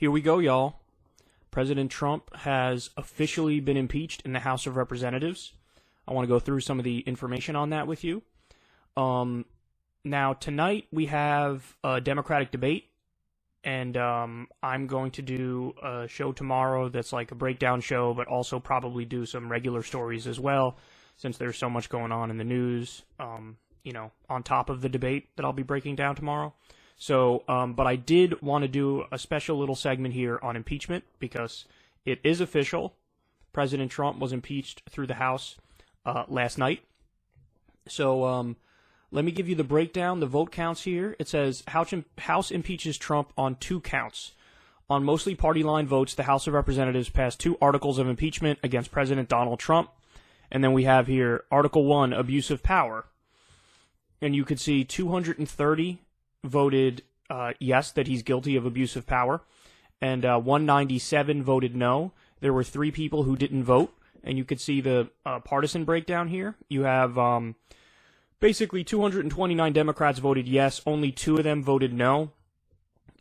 Here we go, y'all. President Trump has officially been impeached in the House of Representatives. I want to go through some of the information on that with you. Now, tonight we have a Democratic debate, and I'm going to do a show tomorrow that's like a breakdown show, but also probably do some regular stories as well, since there's so much going on in the news, on top of the debate that I'll be breaking down tomorrow. So, but I did want to do a special little segment here on impeachment because it is official. President Trump was impeached through the House last night. So, let me give you the breakdown, the vote counts here. It says House impeaches Trump on 2 counts. On mostly party line votes, the House of Representatives passed 2 articles of impeachment against President Donald Trump. And then we have here Article 1, abuse of power. And you could see 230 voted yes, that he's guilty of abuse of power, and 197 voted no. There were 3 people who didn't vote, and you could see the partisan breakdown here. You have basically 229 Democrats voted yes, only 2 of them voted no.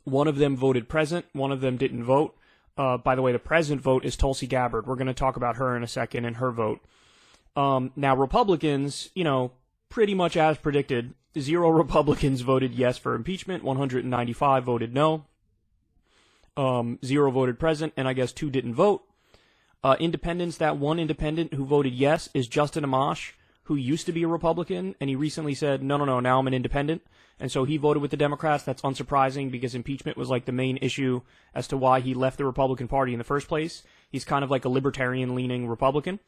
1 of them voted present, 1 of them didn't vote. By the way, the present vote is Tulsi Gabbard. We're going to talk about her in a second and her vote. Now, Republicans, pretty much as predicted, 0 Republicans voted yes for impeachment, 195 voted no, 0 voted present, and I guess 2 didn't vote. Independents, that 1 independent who voted yes is Justin Amash, who used to be a Republican, and he recently said, no, now I'm an independent, and so he voted with the Democrats. That's unsurprising because impeachment was like the main issue as to why he left the Republican Party in the first place. He's kind of like a libertarian-leaning Republican.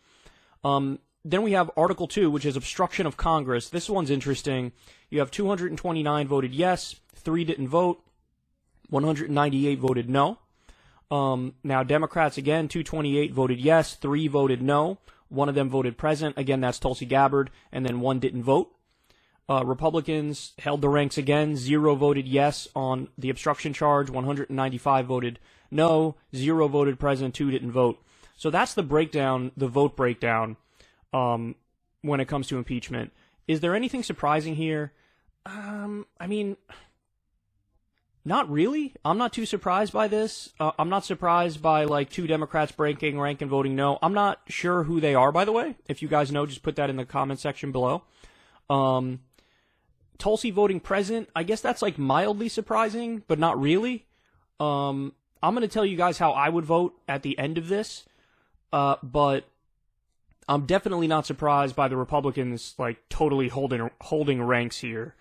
Then we have Article 2, which is obstruction of Congress. This one's interesting. You have 229 voted yes, 3 didn't vote, 198 voted no. Now, Democrats, again, 228 voted yes, 3 voted no. 1 of them voted present. Again, that's Tulsi Gabbard, and then 1 didn't vote. Republicans held the ranks again. 0 voted yes on the obstruction charge. 195 voted no. 0 voted present. 2 didn't vote. So that's the breakdown, the vote breakdown. When it comes to impeachment. Is there anything surprising here? Not really. I'm not too surprised by this. I'm not surprised by, 2 Democrats breaking rank and voting no. I'm not sure who they are, by the way. If you guys know, just put that in the comment section below. Tulsi voting present, I guess that's, mildly surprising, but not really. I'm going to tell you guys how I would vote at the end of this, but I'm definitely not surprised by the Republicans, totally holding ranks here,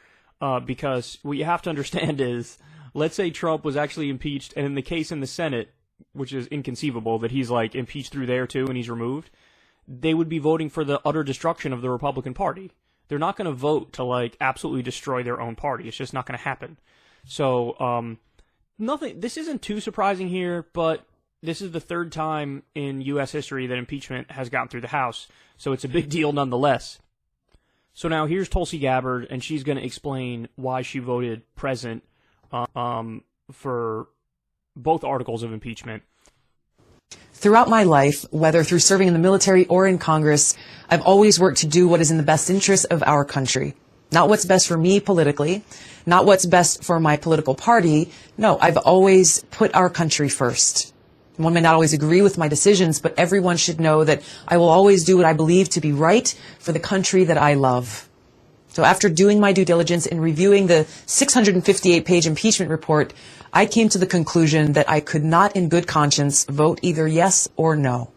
because what you have to understand is, let's say Trump was actually impeached, and in the case in the Senate, which is inconceivable that he's, impeached through there, too, and he's removed, they would be voting for the utter destruction of the Republican Party. They're not going to vote to, absolutely destroy their own party. It's just not going to happen. So, this isn't too surprising here, but this is the 3rd time in U.S. history that impeachment has gotten through the House, so it's a big deal nonetheless. So now here's Tulsi Gabbard, and she's going to explain why she voted present for both articles of impeachment. Throughout my life, whether through serving in the military or in Congress, I've always worked to do what is in the best interest of our country. Not what's best for me politically, not what's best for my political party. No, I've always put our country first. One may not always agree with my decisions, but everyone should know that I will always do what I believe to be right for the country that I love. So after doing my due diligence and reviewing the 658-page impeachment report, I came to the conclusion that I could not in good conscience vote either yes or no.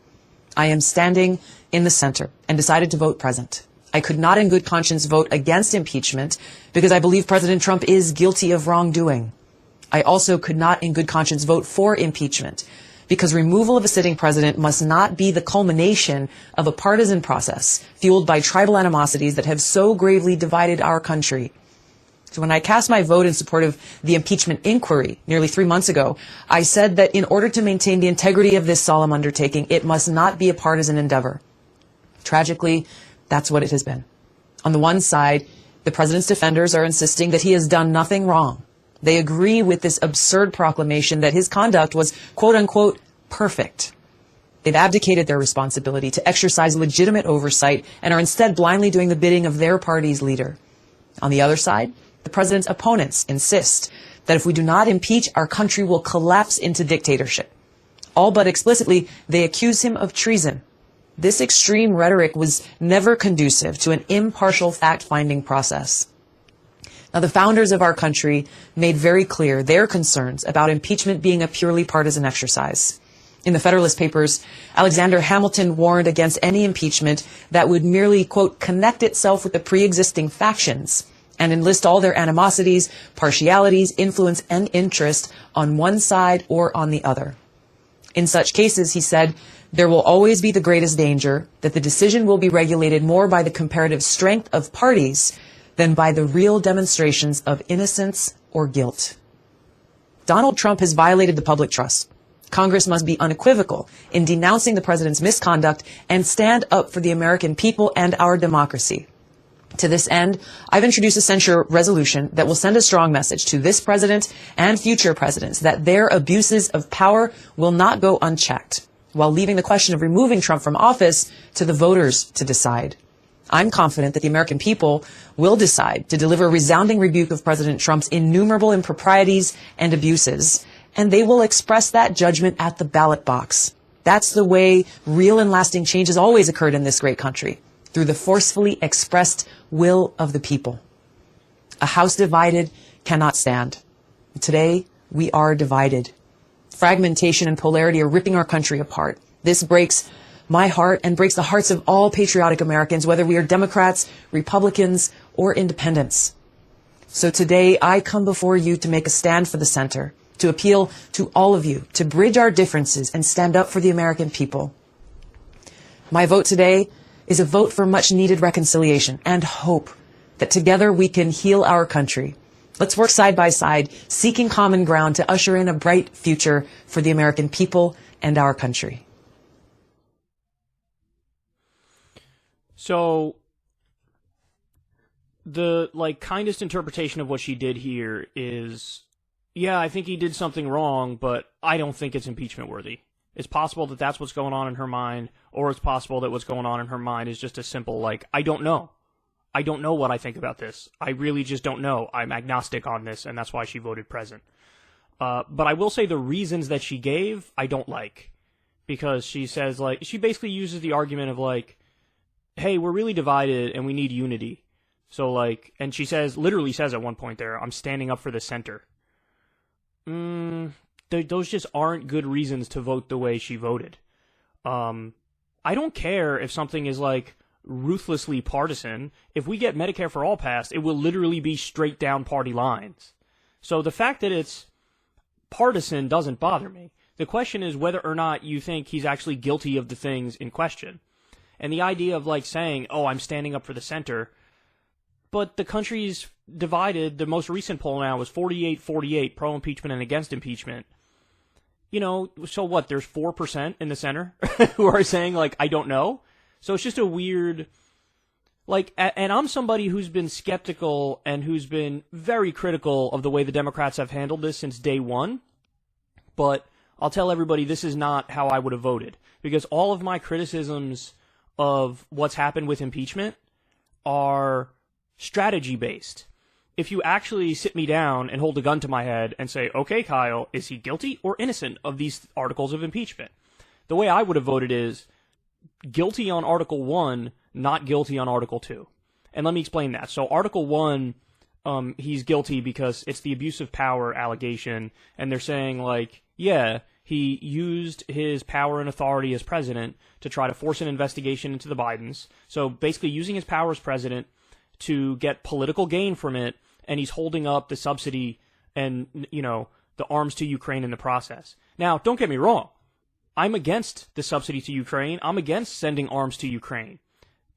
I am standing in the center and decided to vote present. I could not in good conscience vote against impeachment because I believe President Trump is guilty of wrongdoing. I also could not in good conscience vote for impeachment because removal of a sitting president must not be the culmination of a partisan process fueled by tribal animosities that have so gravely divided our country. So when I cast my vote in support of the impeachment inquiry nearly 3 months ago, I said that in order to maintain the integrity of this solemn undertaking, it must not be a partisan endeavor. Tragically, that's what it has been. On the one side, the president's defenders are insisting that he has done nothing wrong. They agree with this absurd proclamation that his conduct was, quote unquote, perfect. They've abdicated their responsibility to exercise legitimate oversight and are instead blindly doing the bidding of their party's leader. On the other side, the president's opponents insist that if we do not impeach, our country will collapse into dictatorship. All but explicitly, they accuse him of treason. This extreme rhetoric was never conducive to an impartial fact-finding process. Now, the founders of our country made very clear their concerns about impeachment being a purely partisan exercise. In the Federalist Papers, Alexander Hamilton warned against any impeachment that would merely, quote, connect itself with the pre-existing factions and enlist all their animosities, partialities, influence, and interest on one side or on the other. In such cases, he said, there will always be the greatest danger that the decision will be regulated more by the comparative strength of parties than by the real demonstrations of innocence or guilt. Donald Trump has violated the public trust. Congress must be unequivocal in denouncing the president's misconduct and stand up for the American people and our democracy. To this end, I've introduced a censure resolution that will send a strong message to this president and future presidents that their abuses of power will not go unchecked, while leaving the question of removing Trump from office to the voters to decide. I'm confident that the American people will decide to deliver a resounding rebuke of President Trump's innumerable improprieties and abuses, and they will express that judgment at the ballot box. That's the way real and lasting change has always occurred in this great country, through the forcefully expressed will of the people. A house divided cannot stand. Today, we are divided. Fragmentation and polarity are ripping our country apart. This breaks my heart and breaks the hearts of all patriotic Americans, whether we are Democrats, Republicans, or independents. So today, I come before you to make a stand for the center, to appeal to all of you, to bridge our differences and stand up for the American people. My vote today is a vote for much-needed reconciliation and hope that together we can heal our country. Let's work side by side, seeking common ground to usher in a bright future for the American people and our country. So, the, kindest interpretation of what she did here is, yeah, I think he did something wrong, but I don't think it's impeachment worthy. It's possible that that's what's going on in her mind, or it's possible that what's going on in her mind is just a simple, I don't know. I don't know what I think about this. I really just don't know. I'm agnostic on this, and that's why she voted present. But I will say the reasons that she gave, I don't like. Because she says, she basically uses the argument of, hey, we're really divided, and we need unity. So, and she literally says at one point there, I'm standing up for the center. Those just aren't good reasons to vote the way she voted. I don't care if something is, ruthlessly partisan. If we get Medicare for All passed, it will literally be straight down party lines. So the fact that it's partisan doesn't bother me. The question is whether or not you think he's actually guilty of the things in question. And the idea of, saying, oh, I'm standing up for the center, but the country's divided. The most recent poll now was 48-48 pro-impeachment and against impeachment. So what, there's 4% in the center who are saying, I don't know? So it's just a weird, and I'm somebody who's been skeptical and who's been very critical of the way the Democrats have handled this since day one. But I'll tell everybody this is not how I would have voted. Because all of my criticisms of what's happened with impeachment are strategy-based. If you actually sit me down and hold a gun to my head and say, okay, Kyle, is he guilty or innocent of these articles of impeachment? The way I would have voted is guilty on Article 1, not guilty on Article 2. And let me explain that. So Article 1, he's guilty because it's the abuse of power allegation, and they're saying, yeah, he used his power and authority as president to try to force an investigation into the Bidens. So basically using his power as president to get political gain from it, and he's holding up the subsidy and, the arms to Ukraine in the process. Now, don't get me wrong. I'm against the subsidy to Ukraine. I'm against sending arms to Ukraine.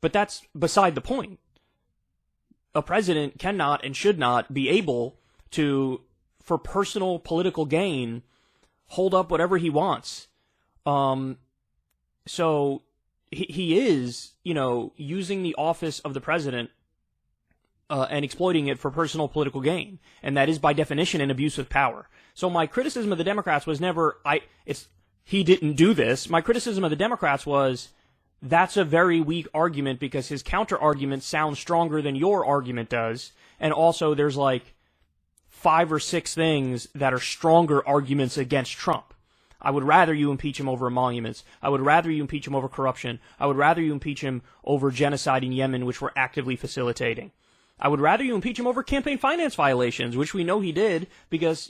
But that's beside the point. A president cannot and should not be able to, for personal political gain, hold up whatever he wants. So he is, using the office of the president and exploiting it for personal political gain. And that is by definition an abuse of power. So my criticism of the Democrats was never, he didn't do this. My criticism of the Democrats was, that's a very weak argument because his counter-argument sounds stronger than your argument does. And also there's 5 or 6 things that are stronger arguments against Trump. I would rather you impeach him over emoluments. I would rather you impeach him over corruption. I would rather you impeach him over genocide in Yemen, which we're actively facilitating. I would rather you impeach him over campaign finance violations, which we know he did because,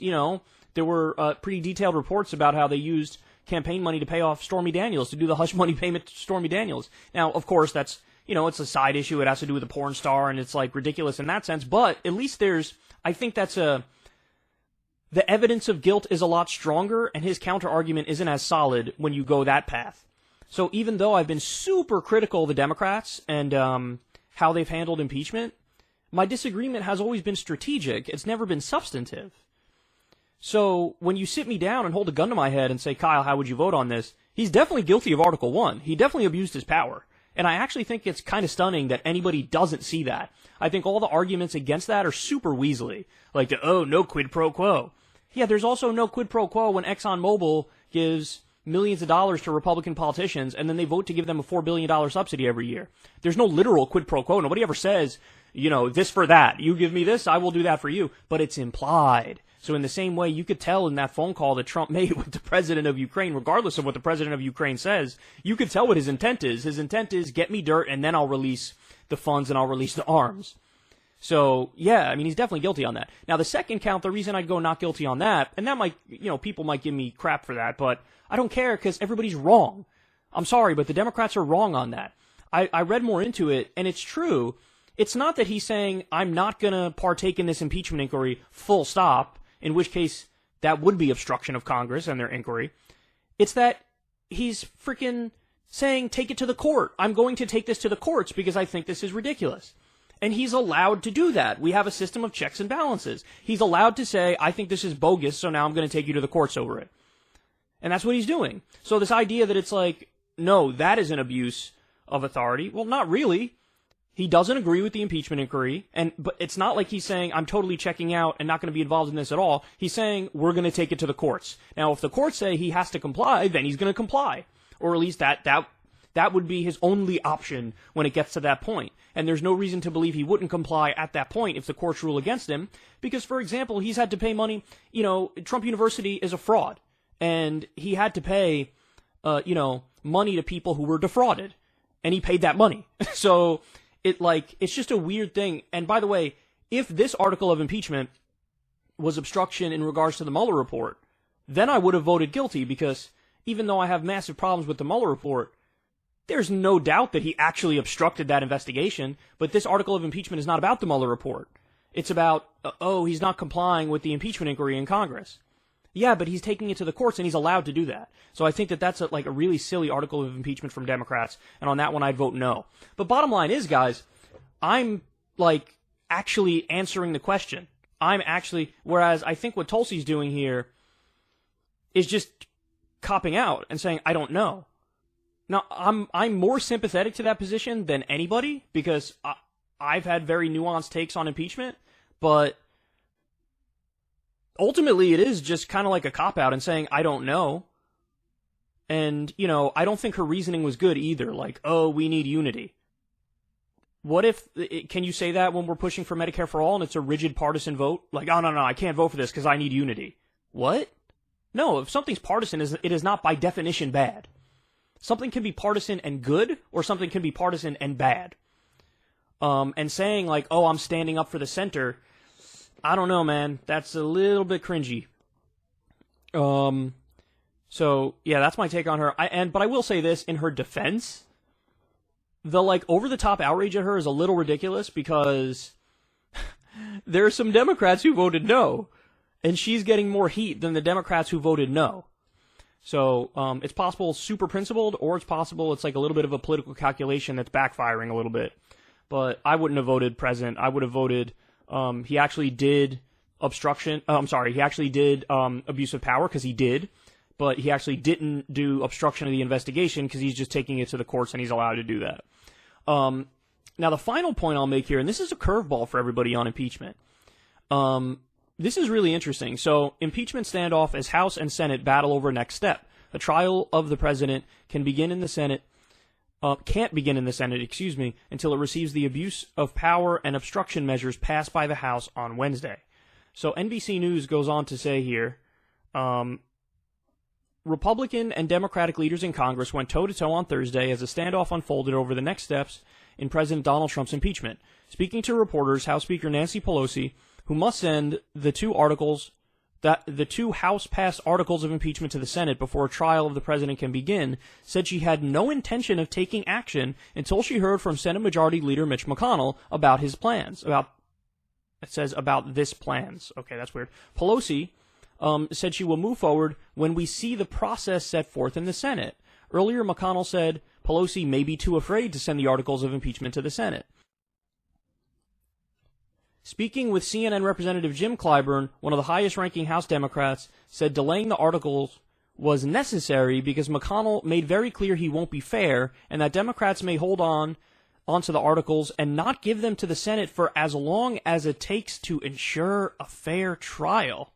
there were pretty detailed reports about how they used campaign money to pay off Stormy Daniels, to do the hush money payment to Stormy Daniels. Now, of course, that's, it's a side issue. It has to do with a porn star, and it's, ridiculous in that sense. But at least I think the evidence of guilt is a lot stronger, and his counter-argument isn't as solid when you go that path. So even though I've been super critical of the Democrats and how they've handled impeachment, my disagreement has always been strategic. It's never been substantive. So when you sit me down and hold a gun to my head and say, Kyle, how would you vote on this? He's definitely guilty of Article 1. He definitely abused his power. And I actually think it's kind of stunning that anybody doesn't see that. I think all the arguments against that are super weaselly. Like, no quid pro quo. Yeah, there's also no quid pro quo when ExxonMobil gives millions of dollars to Republican politicians and then they vote to give them a $4 billion subsidy every year. There's no literal quid pro quo. Nobody ever says, this for that. You give me this, I will do that for you. But it's implied. So in the same way, you could tell in that phone call that Trump made with the president of Ukraine, regardless of what the president of Ukraine says, you could tell what his intent is. His intent is get me dirt and then I'll release the funds and I'll release the arms. So, yeah, he's definitely guilty on that. Now, the second count, the reason I'd go not guilty on that, and that might, people might give me crap for that, but I don't care because everybody's wrong. I'm sorry, but the Democrats are wrong on that. I read more into it, and it's true. It's not that he's saying, I'm not going to partake in this impeachment inquiry, full stop, in which case that would be obstruction of Congress and their inquiry. It's that he's freaking saying, take it to the court. I'm going to take this to the courts because I think this is ridiculous. And he's allowed to do that. We have a system of checks and balances. He's allowed to say, I think this is bogus, so now I'm going to take you to the courts over it. And that's what he's doing. So this idea that it's like, no, that is an abuse of authority. Well, not really. He doesn't agree with the impeachment inquiry, but it's not like he's saying, I'm totally checking out and not going to be involved in this at all. He's saying, we're going to take it to the courts. Now, if the courts say he has to comply, then he's going to comply. Or at least that would be his only option when it gets to that point. And there's no reason to believe he wouldn't comply at that point if the courts rule against him. Because, for example, he's had to pay money. Trump University is a fraud. And he had to pay, money to people who were defrauded. And he paid that money. So, it's just a weird thing. And by the way, if this article of impeachment was obstruction in regards to the Mueller report, then I would have voted guilty because even though I have massive problems with the Mueller report, there's no doubt that he actually obstructed that investigation, but this article of impeachment is not about the Mueller report. It's about, he's not complying with the impeachment inquiry in Congress. Yeah, but he's taking it to the courts, and he's allowed to do that. So I think that that's a really silly article of impeachment from Democrats, and on that one I'd vote no. But bottom line is, guys, I'm, actually answering the question. Whereas I think what Tulsi's doing here is just copping out and saying, I don't know. Now, I'm more sympathetic to that position than anybody because I've had very nuanced takes on impeachment, but ultimately it is just kind of like a cop-out and saying, I don't know. And, I don't think her reasoning was good either, we need unity. What if, can you say that when we're pushing for Medicare for all and it's a rigid partisan vote? No, I can't vote for this because I need unity. What? No, if something's partisan, it is not by definition bad. Something can be partisan and good, or something can be partisan and bad. And saying I'm standing up for the center, I don't know, man. That's a little bit cringy. So yeah, that's my take on her. But I will say this in her defense, the over-the-top outrage at her is a little ridiculous because there are some Democrats who voted no, and she's getting more heat than the Democrats who voted no. So it's possible super principled, or it's possible it's a little bit of a political calculation that's backfiring a little bit. But I wouldn't have voted president. I would have voted he actually did obstruction. He actually did abuse of power because he did. But he actually didn't do obstruction of the investigation because he's just taking it to the courts and he's allowed to do that. Now, the final point I'll make here, and this is a curveball for everybody on impeachment. This is really interesting. So, impeachment standoff as House and Senate battle over next step. A trial of the president can't begin in the Senate, until it receives the abuse of power and obstruction measures passed by the House on Wednesday. So NBC News goes on to say here, Republican and Democratic leaders in Congress went toe-to-toe on Thursday as a standoff unfolded over the next steps in President Donald Trump's impeachment. Speaking to reporters, House Speaker Nancy Pelosi, who must send the two House-passed articles of impeachment to the Senate before a trial of the president can begin, said she had no intention of taking action until she heard from Senate Majority Leader Mitch McConnell about his plans. About this plans. Okay, that's weird. Pelosi said she will move forward when we see the process set forth in the Senate. Earlier, McConnell said Pelosi may be too afraid to send the articles of impeachment to the Senate. Speaking with CNN Representative Jim Clyburn, one of the highest-ranking House Democrats, said delaying the articles was necessary because McConnell made very clear he won't be fair and that Democrats may hold onto the articles and not give them to the Senate for as long as it takes to ensure a fair trial.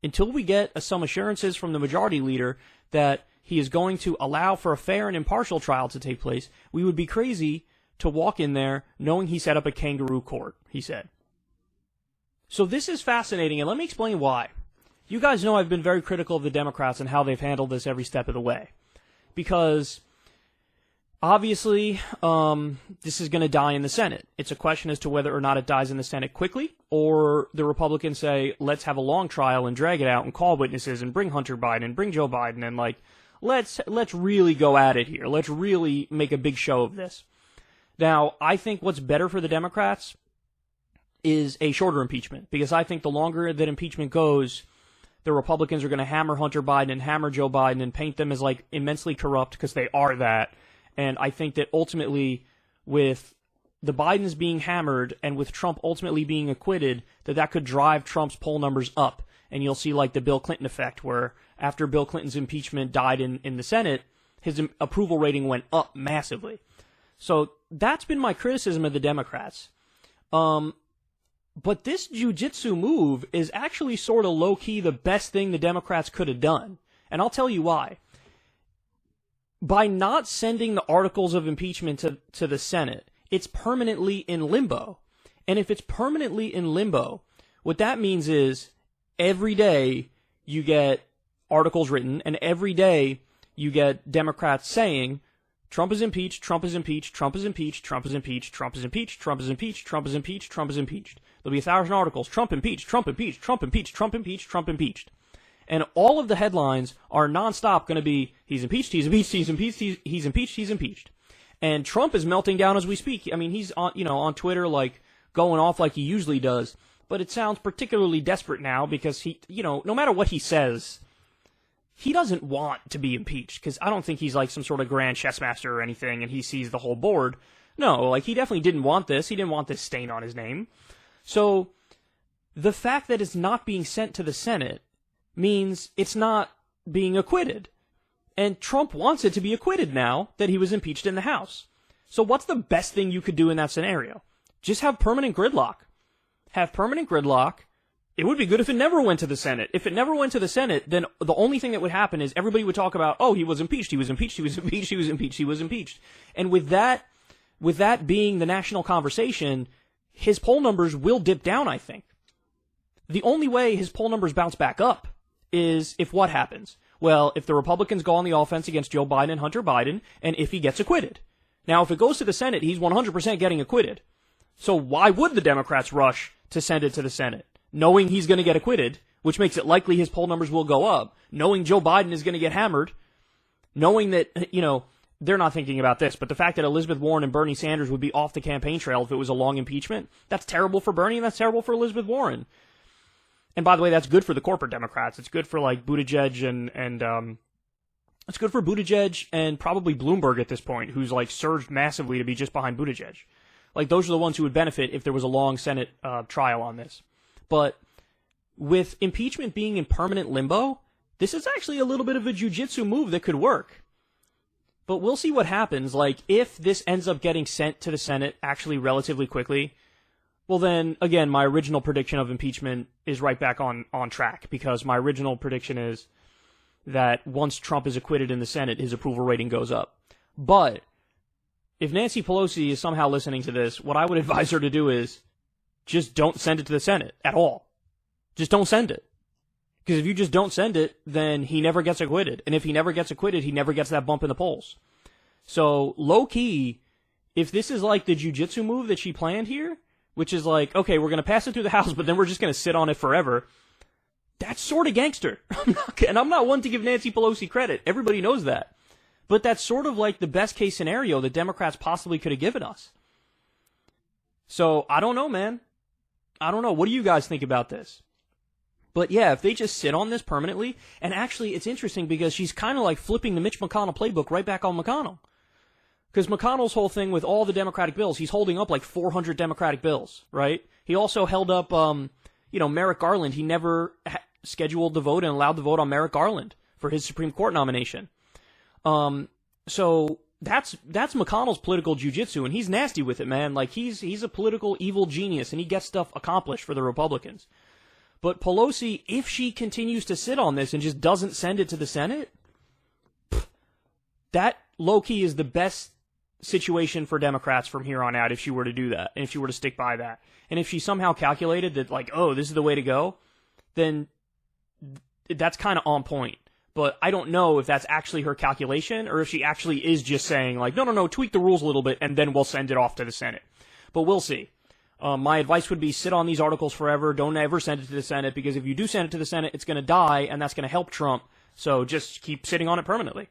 Until we get some assurances from the majority leader that he is going to allow for a fair and impartial trial to take place, we would be crazy to walk in there knowing he set up a kangaroo court, he said. So this is fascinating, and let me explain why. You guys know I've been very critical of the Democrats and how they've handled this every step of the way. Because, obviously, this is going to die in the Senate. It's a question as to whether or not it dies in the Senate quickly, or the Republicans say, let's have a long trial and drag it out and call witnesses and bring Hunter Biden and bring Joe Biden and, let's really go at it here. Let's really make a big show of this. Now, I think what's better for the Democrats is a shorter impeachment, because I think the longer that impeachment goes, the Republicans are going to hammer Hunter Biden and hammer Joe Biden and paint them as immensely corrupt, because they are that. And I think that ultimately, with the Bidens being hammered and with Trump ultimately being acquitted, that could drive Trump's poll numbers up. And you'll see the Bill Clinton effect, where after Bill Clinton's impeachment died in the Senate, his approval rating went up massively. So that's been my criticism of the Democrats. But this Jiu-Jitsu move is actually sort of low-key the best thing the Democrats could have done. And I'll tell you why. By not sending the articles of impeachment to the Senate, it's permanently in limbo. And if it's permanently in limbo, what that means is every day you get articles written, and every day you get Democrats saying, Trump is impeached, Trump is impeached, Trump is impeached, Trump is impeached, Trump is impeached, Trump is impeached, Trump is impeached, Trump is impeached. There'll be 1,000 articles, Trump impeached, Trump impeached, Trump impeached, Trump impeached, Trump impeached. And all of the headlines are nonstop going to be, he's impeached, he's impeached, he's impeached, he's impeached, he's impeached. And Trump is melting down as we speak. I mean, he's on Twitter going off like he usually does. But it sounds particularly desperate now because he, no matter what he says, he doesn't want to be impeached, because I don't think he's some sort of grand chess master or anything and he sees the whole board. No, he definitely didn't want this. He didn't want this stain on his name. So the fact that it's not being sent to the Senate means it's not being acquitted. And Trump wants it to be acquitted now that he was impeached in the House. So what's the best thing you could do in that scenario? Just have permanent gridlock. Have permanent gridlock. It would be good if it never went to the Senate. If it never went to the Senate, then the only thing that would happen is everybody would talk about, oh, he was impeached, he was impeached, he was impeached, he was impeached, he was impeached. And with that being the national conversation, his poll numbers will dip down, I think. The only way his poll numbers bounce back up is if what happens? Well, if the Republicans go on the offense against Joe Biden and Hunter Biden, and if he gets acquitted. Now, if it goes to the Senate, he's 100% getting acquitted. So why would the Democrats rush to send it to the Senate? Knowing he's going to get acquitted, which makes it likely his poll numbers will go up, knowing Joe Biden is going to get hammered, knowing that, they're not thinking about this, but the fact that Elizabeth Warren and Bernie Sanders would be off the campaign trail if it was a long impeachment, that's terrible for Bernie and that's terrible for Elizabeth Warren. And by the way, that's good for the corporate Democrats. It's good for Buttigieg and it's good for Buttigieg and probably Bloomberg at this point, who's surged massively to be just behind Buttigieg. Those are the ones who would benefit if there was a long Senate trial on this. But with impeachment being in permanent limbo, this is actually a little bit of a jiu-jitsu move that could work. But we'll see what happens. If this ends up getting sent to the Senate actually relatively quickly, well then, again, my original prediction of impeachment is right back on track, because my original prediction is that once Trump is acquitted in the Senate, his approval rating goes up. But if Nancy Pelosi is somehow listening to this, what I would advise her to do is just don't send it to the Senate at all. Just don't send it. Because if you just don't send it, then he never gets acquitted. And if he never gets acquitted, he never gets that bump in the polls. So, low-key, if this is like the Jiu-Jitsu move that she planned here, which is like, okay, we're going to pass it through the House, but then we're just going to sit on it forever, that's sort of gangster. And I'm not one to give Nancy Pelosi credit. Everybody knows that. But that's sort of like the best-case scenario that Democrats possibly could have given us. So, I don't know, man. I don't know. What do you guys think about this? But yeah, if they just sit on this permanently, and actually it's interesting because she's kind of like flipping the Mitch McConnell playbook right back on McConnell. Because McConnell's whole thing with all the Democratic bills, he's holding up like 400 Democratic bills, right? He also held up, Merrick Garland. He never scheduled the vote and allowed the vote on Merrick Garland for his Supreme Court nomination. So that's McConnell's political jiu-jitsu, and he's nasty with it, man. Like, he's a political evil genius, and he gets stuff accomplished for the Republicans. But Pelosi, if she continues to sit on this and just doesn't send it to the Senate, that low-key is the best situation for Democrats from here on out if she were to do that, and if she were to stick by that. And if she somehow calculated that, like, oh, this is the way to go, then that's kind of on point. But I don't know if that's actually her calculation or if she actually is just saying, like, no, tweak the rules a little bit, and then we'll send it off to the Senate. But we'll see. My advice would be sit on these articles forever. Don't ever send it to the Senate, because if you do send it to the Senate, it's going to die, and that's going to help Trump. So just keep sitting on it permanently.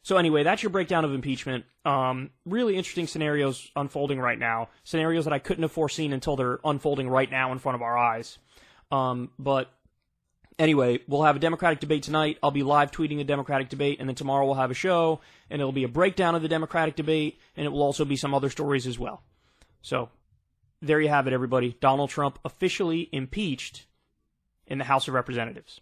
So anyway, that's your breakdown of impeachment. Really interesting scenarios unfolding right now. Scenarios that I couldn't have foreseen until they're unfolding right now in front of our eyes. But anyway, we'll have a Democratic debate tonight. I'll be live tweeting a Democratic debate, and then tomorrow we'll have a show, and it'll be a breakdown of the Democratic debate, and it will also be some other stories as well. So there you have it, everybody. Donald Trump officially impeached in the House of Representatives.